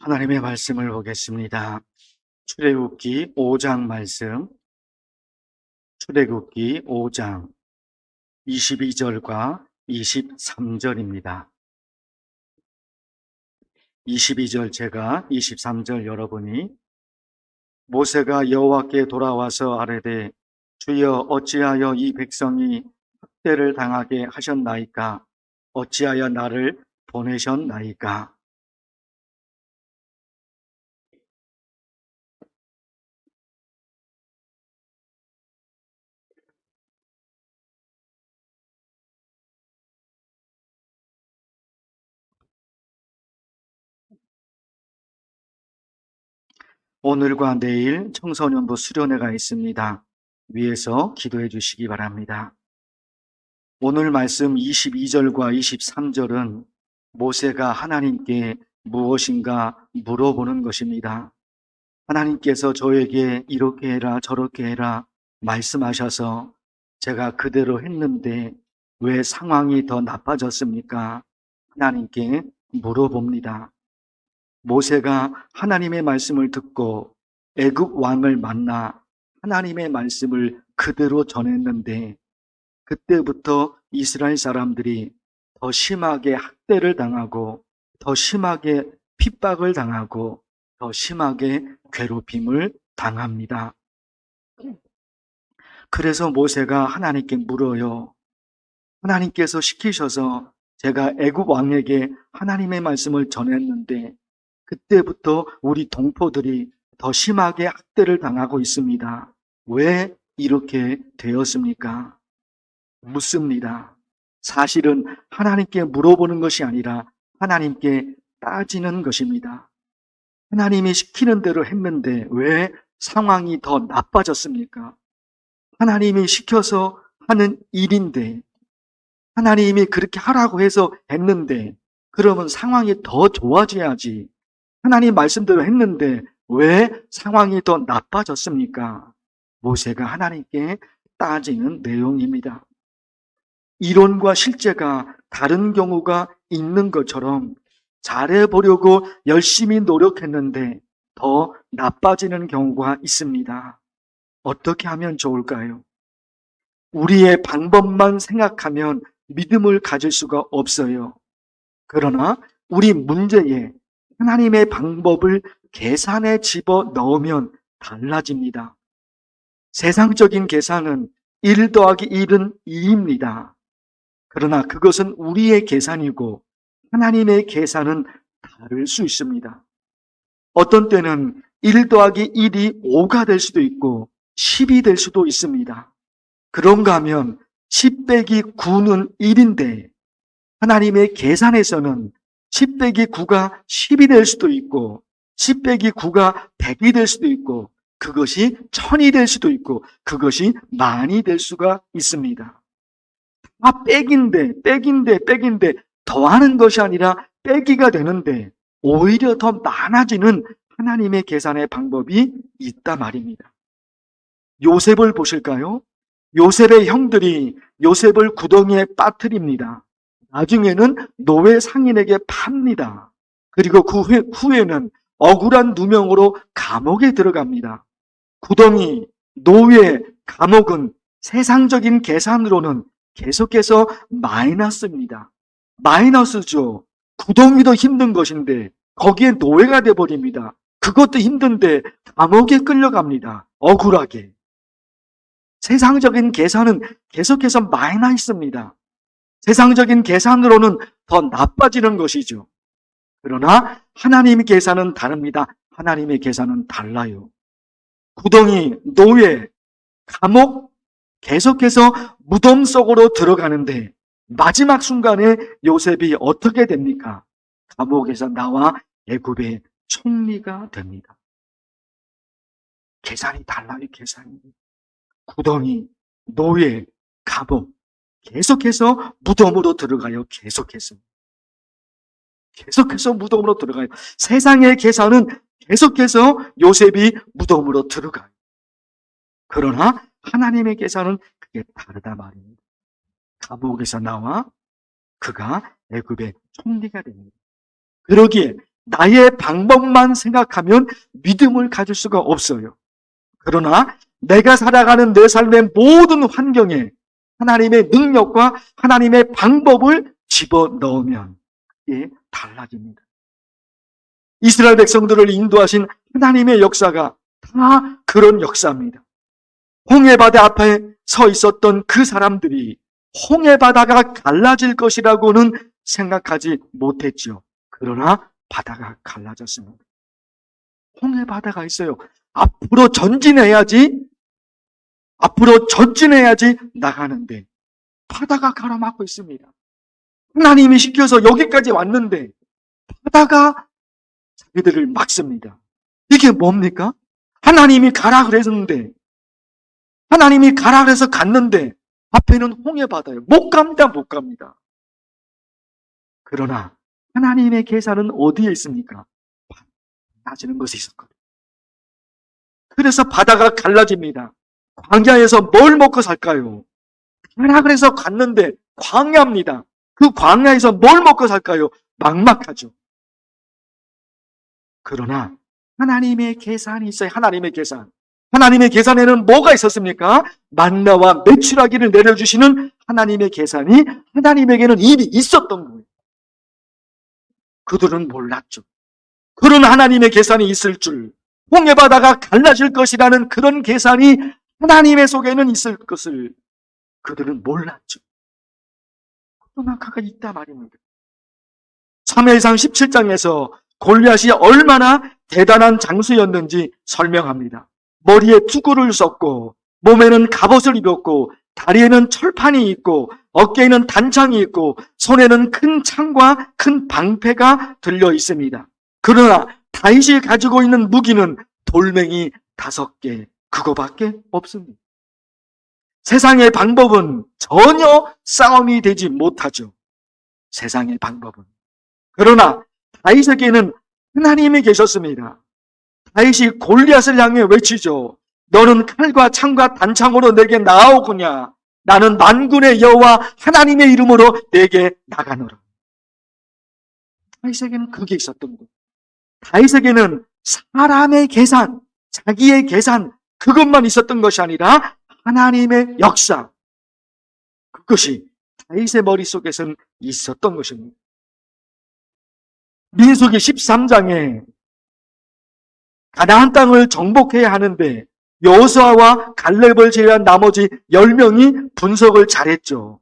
하나님의 말씀을 보겠습니다. 출애굽기 5장 말씀, 출애굽기 5장 22절과 23절입니다. 22절 제가, 23절 여러분이. 모세가 여호와께 돌아와서 아뢰되 주여 어찌하여 이 백성이 학대를 당하게 하셨나이까? 어찌하여 나를 보내셨나이까? 오늘과 내일 청소년부 수련회가 있습니다. 위에서 기도해 주시기 바랍니다. 오늘 말씀 22절과 23절은 모세가 하나님께 무엇인가 물어보는 것입니다. 하나님께서 저에게 이렇게 해라 저렇게 해라 말씀하셔서 제가 그대로 했는데 왜 상황이 더 나빠졌습니까? 하나님께 물어봅니다. 모세가 하나님의 말씀을 듣고 애굽 왕을 만나 하나님의 말씀을 그대로 전했는데 그때부터 이스라엘 사람들이 더 심하게 학대를 당하고 더 심하게 핍박을 당하고 더 심하게 괴롭힘을 당합니다. 그래서 모세가 하나님께 물어요. 하나님께서 시키셔서 제가 애굽 왕에게 하나님의 말씀을 전했는데 그때부터 우리 동포들이 더 심하게 학대를 당하고 있습니다. 왜 이렇게 되었습니까? 묻습니다. 사실은 하나님께 물어보는 것이 아니라 하나님께 따지는 것입니다. 하나님이 시키는 대로 했는데 왜 상황이 더 나빠졌습니까? 하나님이 시켜서 하는 일인데 하나님이 그렇게 하라고 해서 했는데 그러면 상황이 더 좋아져야지. 하나님 말씀대로 했는데 왜 상황이 더 나빠졌습니까? 모세가 하나님께 따지는 내용입니다. 이론과 실제가 다른 경우가 있는 것처럼 잘해보려고 열심히 노력했는데 더 나빠지는 경우가 있습니다. 어떻게 하면 좋을까요? 우리의 방법만 생각하면 믿음을 가질 수가 없어요. 그러나 우리 문제에 하나님의 방법을 계산에 집어 넣으면 달라집니다. 세상적인 계산은 1 더하기 1은 2입니다. 그러나 그것은 우리의 계산이고 하나님의 계산은 다를 수 있습니다. 어떤 때는 1 더하기 1이 5가 될 수도 있고 10이 될 수도 있습니다. 그런가 하면 10 빼기 9는 1인데 하나님의 계산에서는 10 빼기 9가 10이 될 수도 있고 10 빼기 9가 100이 될 수도 있고 그것이 1000이 될 수도 있고 그것이 만이 될 수가 있습니다. 백인데 더하는 것이 아니라 빼기가 되는데 오히려 더 많아지는 하나님의 계산의 방법이 있다 말입니다. 요셉을 보실까요? 요셉의 형들이 요셉을 구덩이에 빠뜨립니다. 나중에는 노예 상인에게 팝니다. 그리고 그 후에는 억울한 누명으로 감옥에 들어갑니다. 구덩이, 노예, 감옥은 세상적인 계산으로는 계속해서 마이너스입니다. 마이너스죠. 구덩이도 힘든 것인데 거기에 노예가 돼버립니다. 그것도 힘든데 감옥에 끌려갑니다. 억울하게. 세상적인 계산은 계속해서 마이너스입니다. 세상적인 계산으로는 더 나빠지는 것이죠. 그러나 하나님의 계산은 다릅니다. 하나님의 계산은 달라요. 구덩이, 노예, 감옥 계속해서 무덤 속으로 들어가는데 마지막 순간에 요셉이 어떻게 됩니까? 감옥에서 나와 애굽의 총리가 됩니다. 계산이 달라요. 계산이. 구덩이, 노예, 감옥 계속해서 무덤으로 들어가요. 계속해서 무덤으로 들어가요. 세상의 계산은 계속해서 요셉이 무덤으로 들어가요. 그러나 하나님의 계산은 그게 다르다 말입니다. 감옥에서 나와 그가 애굽의 총리가 됩니다. 그러기에 나의 방법만 생각하면 믿음을 가질 수가 없어요. 그러나 내가 살아가는 내 삶의 모든 환경에 하나님의 능력과 하나님의 방법을 집어넣으면 그게 달라집니다. 이스라엘 백성들을 인도하신 하나님의 역사가 다 그런 역사입니다. 홍해바다 앞에 서 있었던 그 사람들이 홍해바다가 갈라질 것이라고는 생각하지 못했죠. 그러나 바다가 갈라졌습니다. 홍해바다가 있어요. 앞으로 전진해야지 나가는데 바다가 가로막고 있습니다. 하나님이 시켜서 여기까지 왔는데 바다가 자기들을 막습니다. 이게 뭡니까? 하나님이 가라 그랬는데, 하나님이 가라 그래서 갔는데 앞에는 홍해바다예요. 못 갑니다. 그러나 하나님의 계산은 어디에 있습니까? 갈라지는 것이 있었거든요. 그래서 바다가 갈라집니다. 광야에서 뭘 먹고 살까요? 가라 그래서 갔는데 광야입니다. 그 광야에서 뭘 먹고 살까요? 막막하죠. 그러나 하나님의 계산이 있어요. 하나님의 계산. 하나님의 계산에는 뭐가 있었습니까? 만나와 메추라기를 내려주시는 하나님의 계산이 하나님에게는 이미 있었던 거예요. 그들은 몰랐죠. 그런 하나님의 계산이 있을 줄, 홍해바다가 갈라질 것이라는 그런 계산이 하나님의 속에는 있을 것을 그들은 몰랐죠. 그러나 그가 있다 말입니다. 사무엘상 17장에서 골리앗이 얼마나 대단한 장수였는지 설명합니다. 머리에 투구를 썼고 몸에는 갑옷을 입었고 다리에는 철판이 있고 어깨에는 단창이 있고 손에는 큰 창과 큰 방패가 들려 있습니다. 그러나 다윗이 가지고 있는 무기는 돌멩이 5개, 그거밖에 없습니다. 세상의 방법은 전혀 싸움이 되지 못하죠. 세상의 방법은. 그러나 다윗에게는 하나님이 계셨습니다. 다윗이 골리앗을 향해 외치죠. 너는 칼과 창과 단창으로 내게 나아오구냐. 나는 만군의 여호와 하나님의 이름으로 내게 나가노라. 다윗에게는 그게 있었던 거예요. 다윗에게는 사람의 계산, 자기의 계산, 그것만 있었던 것이 아니라 하나님의 역사, 그것이 다윗의 머릿속에서는 있었던 것입니다. 민수기 13장에 가나안 땅을 정복해야 하는데 여호수아와 갈렙을 제외한 나머지 10명이 분석을 잘했죠.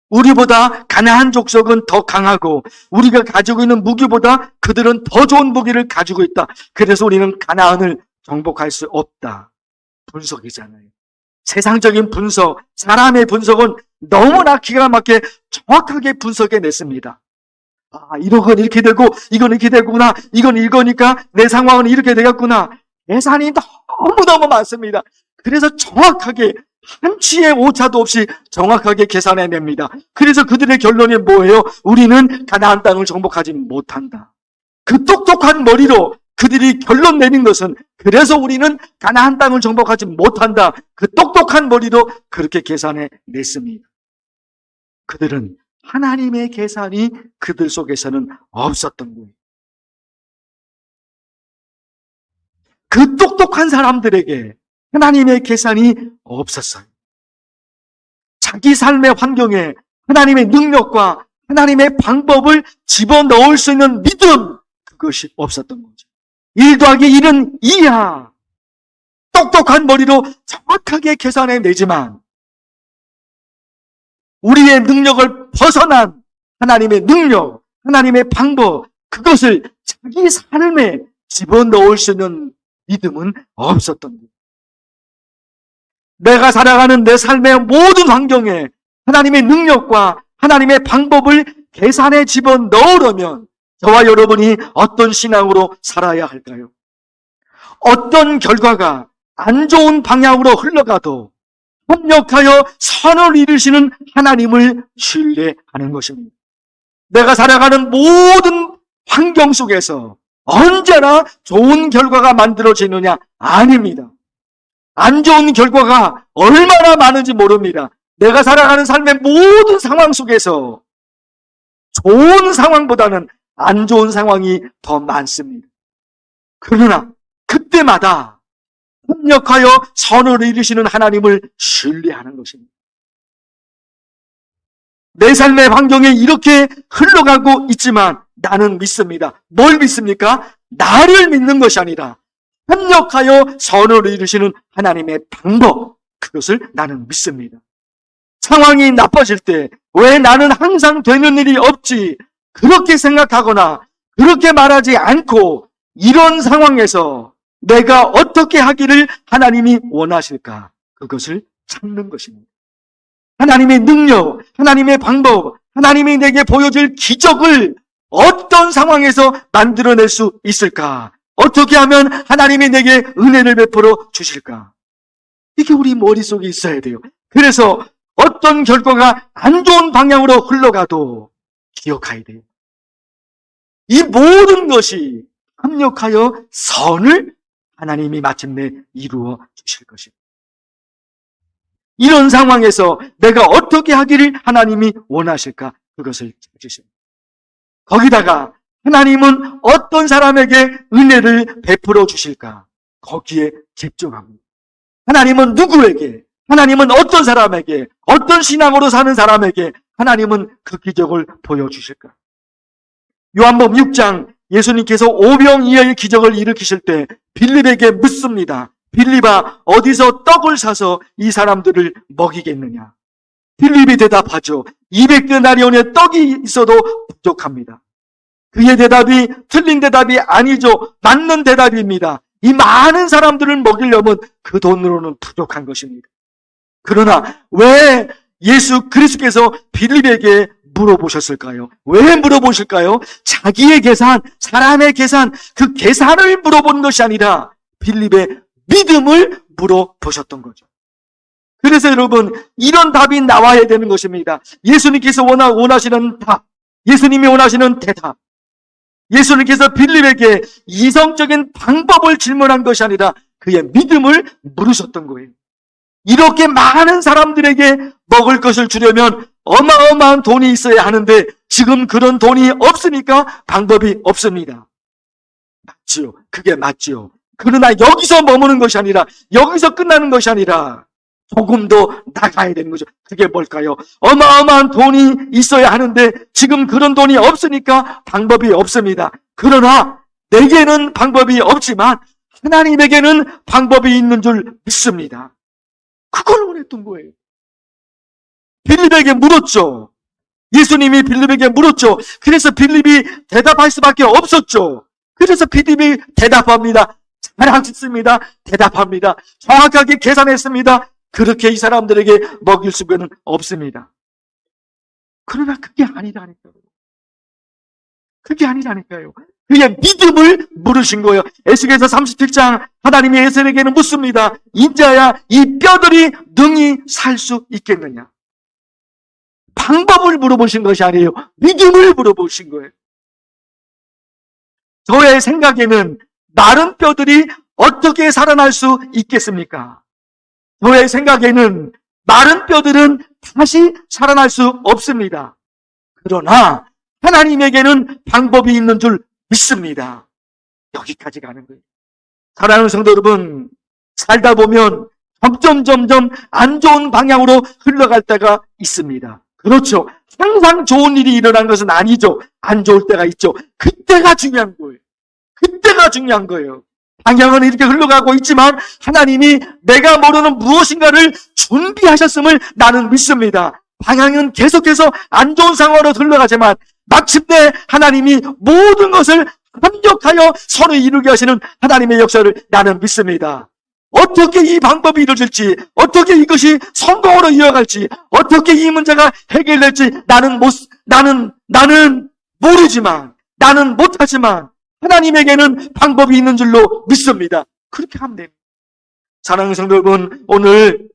우리보다 가나안 족속은 더 강하고 우리가 가지고 있는 무기보다 그들은 더 좋은 무기를 가지고 있다. 그래서 우리는 가나안을 정복할 수 없다. 분석이잖아요. 세상적인 분석, 사람의 분석은 너무나 기가 막히게 정확하게 분석해냈습니다. 이건 이렇게 되고 이건 이렇게 되구나. 이건 이거니까 내 상황은 이렇게 되겠구나. 계산이 너무너무 많습니다. 그래서 정확하게 한치의 오차도 없이 정확하게 계산해냅니다. 그래서 그들의 결론이 뭐예요? 우리는 가나안 땅을 정복하지 못한다. 그 똑똑한 머리로 그들이 결론 내린 것은 그래서 우리는 가나안 땅을 정복하지 못한다. 그 똑똑한 머리로 그렇게 계산해 냈습니다. 그들은 하나님의 계산이 그들 속에서는 없었던 거예요. 그 똑똑한 사람들에게 하나님의 계산이 없었어요. 자기 삶의 환경에 하나님의 능력과 하나님의 방법을 집어넣을 수 있는 믿음, 그것이 없었던 거죠. 1 더하기 1은 2야. 똑똑한 머리로 정확하게 계산해내지만 우리의 능력을 벗어난 하나님의 능력, 하나님의 방법, 그것을 자기 삶에 집어넣을 수 있는 믿음은 없었던 거예요. 내가 살아가는 내 삶의 모든 환경에 하나님의 능력과 하나님의 방법을 계산에 집어넣으려면 저와 여러분이 어떤 신앙으로 살아야 할까요? 어떤 결과가 안 좋은 방향으로 흘러가도 협력하여 선을 이루시는 하나님을 신뢰하는 것입니다. 내가 살아가는 모든 환경 속에서 언제나 좋은 결과가 만들어지느냐? 아닙니다. 안 좋은 결과가 얼마나 많은지 모릅니다. 내가 살아가는 삶의 모든 상황 속에서 좋은 상황보다는 안 좋은 상황이 더 많습니다. 그러나 그때마다 협력하여 선을 이루시는 하나님을 신뢰하는 것입니다. 내 삶의 환경에 이렇게 흘러가고 있지만 나는 믿습니다. 뭘 믿습니까? 나를 믿는 것이 아니라 협력하여 선을 이루시는 하나님의 방법, 그것을 나는 믿습니다. 상황이 나빠질 때 왜 나는 항상 되는 일이 없지? 그렇게 생각하거나 그렇게 말하지 않고 이런 상황에서 내가 어떻게 하기를 하나님이 원하실까? 그것을 찾는 것입니다. 하나님의 능력, 하나님의 방법, 하나님이 내게 보여줄 기적을 어떤 상황에서 만들어낼 수 있을까? 어떻게 하면 하나님이 내게 은혜를 베풀어 주실까? 이게 우리 머릿속에 있어야 돼요. 그래서 어떤 결과가 안 좋은 방향으로 흘러가도 기억해야 돼요. 이 모든 것이 합력하여 선을 하나님이 마침내 이루어 주실 것입니다. 이런 상황에서 내가 어떻게 하기를 하나님이 원하실까? 그것을 찾으십니다. 거기다가 하나님은 어떤 사람에게 은혜를 베풀어 주실까? 거기에 집중합니다. 하나님은 누구에게, 하나님은 어떤 사람에게, 어떤 신앙으로 사는 사람에게 하나님은 그 기적을 보여주실까? 요한복음 6장 예수님께서 오병 이어의 기적을 일으키실 때 빌립에게 묻습니다. 빌립아, 어디서 떡을 사서 이 사람들을 먹이겠느냐? 빌립이 대답하죠. 200데나리온의 떡이 있어도 부족합니다. 그의 대답이 틀린 대답이 아니죠. 맞는 대답입니다. 이 많은 사람들을 먹이려면 그 돈으로는 부족한 것입니다. 그러나 왜 예수 그리스도께서 빌립에게 물어보셨을까요? 왜 물어보실까요? 자기의 계산, 사람의 계산, 그 계산을 물어본 것이 아니라 빌립의 믿음을 물어보셨던 거죠. 그래서 여러분, 이런 답이 나와야 되는 것입니다. 예수님께서 원하시는 답, 예수님이 원하시는 대답, 예수님께서 빌립에게 이성적인 방법을 질문한 것이 아니라 그의 믿음을 물으셨던 거예요. 이렇게 많은 사람들에게 먹을 것을 주려면 어마어마한 돈이 있어야 하는데 지금 그런 돈이 없으니까 방법이 없습니다. 맞지요. 그게 맞지요. 그러나 여기서 머무는 것이 아니라, 여기서 끝나는 것이 아니라 조금 더 나가야 되는 거죠. 그게 뭘까요? 어마어마한 돈이 있어야 하는데 지금 그런 돈이 없으니까 방법이 없습니다. 그러나 내게는 방법이 없지만 하나님에게는 방법이 있는 줄 믿습니다. 그걸 원했던 거예요. 빌립에게 물었죠. 예수님이 빌립에게 물었죠. 그래서 빌립이 대답할 수밖에 없었죠. 그래서 빌립이 대답합니다. 잘하셨습니다. 대답합니다. 정확하게 계산했습니다. 그렇게 이 사람들에게 먹일 수는 없습니다. 그러나 그게 아니라니까요. 그게 아니라니까요. 그의 믿음을 물으신 거예요. 에스겔서 37장 하나님이 에스겔에게는 묻습니다. 인자야, 이 뼈들이 능히 살 수 있겠느냐? 방법을 물어보신 것이 아니에요. 믿음을 물어보신 거예요. 저의 생각에는 마른 뼈들이 어떻게 살아날 수 있겠습니까? 저의 생각에는 마른 뼈들은 다시 살아날 수 없습니다. 그러나 하나님에게는 방법이 있는 줄 믿습니다. 여기까지 가는 거예요. 사랑하는 성도 여러분, 살다 보면 점점 안 좋은 방향으로 흘러갈 때가 있습니다. 그렇죠. 항상 좋은 일이 일어나는 것은 아니죠. 안 좋을 때가 있죠. 그때가 중요한 거예요. 그때가 중요한 거예요. 방향은 이렇게 흘러가고 있지만 하나님이 내가 모르는 무엇인가를 준비하셨음을 나는 믿습니다. 방향은 계속해서 안 좋은 상황으로 흘러가지만 마침내 하나님이 모든 것을 합력하여 서로 이루게 하시는 하나님의 역사를 나는 믿습니다. 어떻게 이 방법이 이루어질지, 어떻게 이것이 성공으로 이어갈지, 어떻게 이 문제가 해결될지 나는 모르지만, 나는 못하지만 하나님에게는 방법이 있는 줄로 믿습니다. 그렇게 하면 됩니다. 사랑하는 성도 여러분, 오늘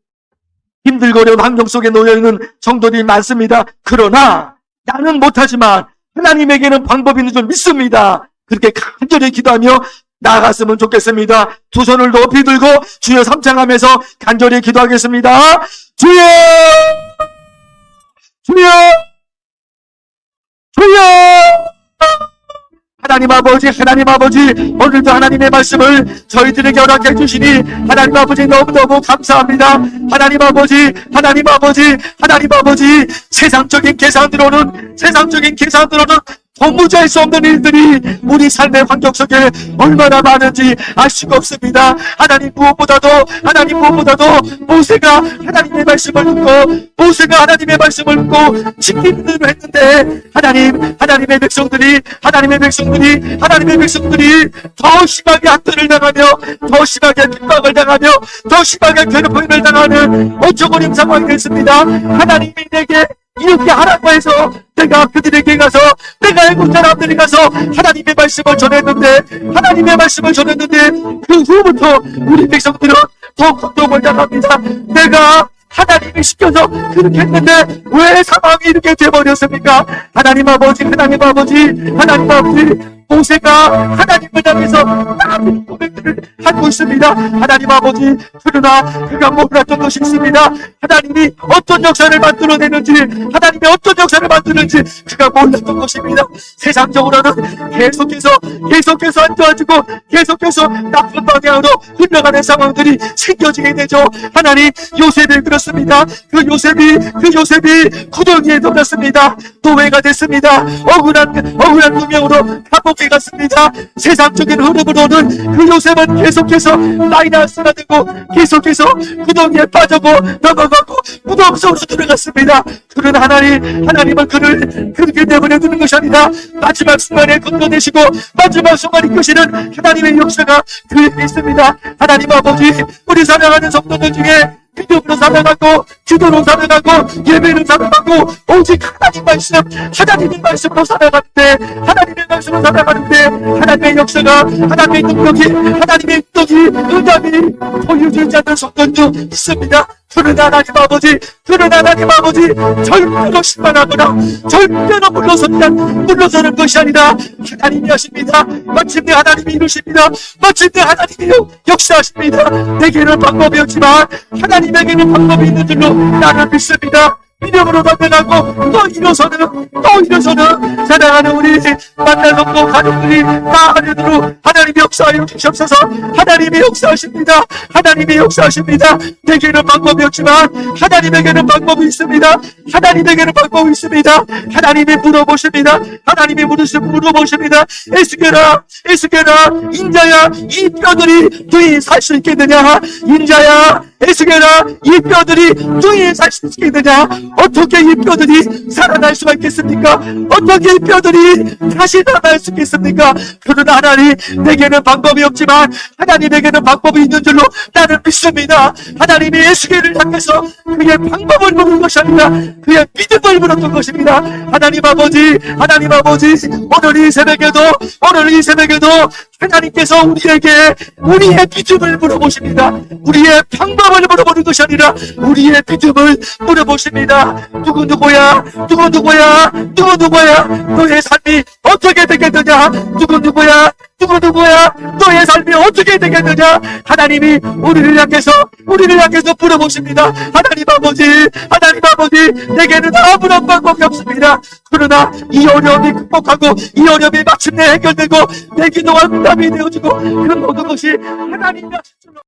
힘들고 어려운 환경 속에 놓여있는 성도들이 많습니다. 그러나 나는 못하지만 하나님에게는 방법이 있는 줄 믿습니다. 그렇게 간절히 기도하며 나아갔으면 좋겠습니다. 두 손을 높이 들고 주여 삼창하면서 간절히 기도하겠습니다. 주여! 주여! 주여! 하나님 아버지, 오늘도 하나님의 말씀을 저희들에게 허락해 주시니 하나님 아버지 너무너무 감사합니다. 하나님 아버지, 세상적인 계산으로는 도무지 수 없는 일들이 우리 삶의 환경 속에 얼마나 많은지 알 수가 없습니다. 하나님 무엇보다도 모세가 하나님의 말씀을 듣고 지키는 대로 했는데 하나님의 백성들이 더 심하게 학대를 당하며 더 심하게 핍박을 당하며 더 심하게 괴롭힘을 당하는 어처구니 상황이 됐습니다. 하나님이 내게 이렇게 하라고 해서 내가 그들에게 가서 내가 애국 사람들이 가서 하나님의 말씀을 전했는데 그 후부터 우리 백성들은 더 고통을 당합니다. 내가 하나님이 시켜서 그렇게 했는데 왜 상황이 이렇게 돼버렸습니까? 하나님 아버지 모세가 하나님을 향해서 많은 고백들을 하고 있습니다. 하나님 아버지, 그러나 그가 몰랐던 것이 있습니다. 하나님이 어떤 역사를 만들어내는지 그가 몰랐던 것입니다. 세상적으로는 계속해서 안 좋아지고 계속해서 나쁜 방향으로 흘러가는 상황들이 생겨지게 되죠. 하나님, 요셉이 그렇습니다. 그 요셉이 구덩이에 들어갔습니다. 노예가 됐습니다. 억울한 누명으로 감옥에 갔습니다. 세상적인 흐름으로는 그 요셉은 계속해서 마이너스가 되고 계속해서 구덩이에 빠져고 넘어가고 무덤 속으로 들어갔습니다. 그러나 하나님은 그를 그렇게 내버려 두는 것이 아니라 마지막 순간에 건져내시고 마지막 순간에 이끄시는 하나님의 역사가 그에게 있습니다. 하나님 아버지, 우리 사랑하는 성도들 중에 믿음으로 살아가고 기도로 살아가고 예배로 살아가고 오직 하나님의 말씀으로 살아가는데 하나님의 역사가 하나님의 능력이 응답이 보여주지 않는 성도도 있습니다. 그러나 하나님 아버지 절대로 실망하거나 절대로 물러서는 것이 아니라 하나님이 하십니다. 마침내 하나님이 이루십니다. 마침내 하나님이 역사하십니다. 내게는 방법이 없지만 하나님에게는 방법이 있는 줄로 나는 믿습니다. 믿음으로 담대하고 또 일어서는 사랑하는 우리 만난 성도 가족들이 다 안으로 하나님이 역사하여 주시옵소서. 하나님이 역사하십니다. 내게는 방법이 없지만 하나님에게는 방법이 있습니다. 하나님이 물어보십니다. 에스겔아 인자야, 이 뼈들이 너희 살 수 있겠느냐? 에스겔아, 이 뼈들이 너희 살 수 있겠느냐? 어떻게 이 뼈들이 살아날 수가 있겠습니까? 어떻게 이 뼈들이 다시 살아날 수 있겠습니까? 그러나 하나님, 내게는 방법이 없지만 하나님에게는 방법이 있는 줄로 나는 믿습니다. 하나님이 에스겔을 향해서 그의 방법을 물은 것이 아니라 그의 믿음을 물었던 것입니다. 하나님 아버지, 오늘 이 새벽에도 하나님께서 우리의 믿음을 물어보십니다. 우리의 방법을 물어보는 것이 아니라 우리의 믿음을 물어보십니다. 누구누구야? 너의 삶이 어떻게 되겠느냐? 누구누구야? 너의 삶이 어떻게 되겠느냐? 하나님이 우리를 향해서 물어보십니다. 하나님 아버지, 내게는 아무런 방법이 없습니다. 그러나 이 어려움이 극복하고 이 어려움이 마침내 해결되고 내 기도가 응답이 되어지고 그런 모든 것이 하나님이 하실 줄로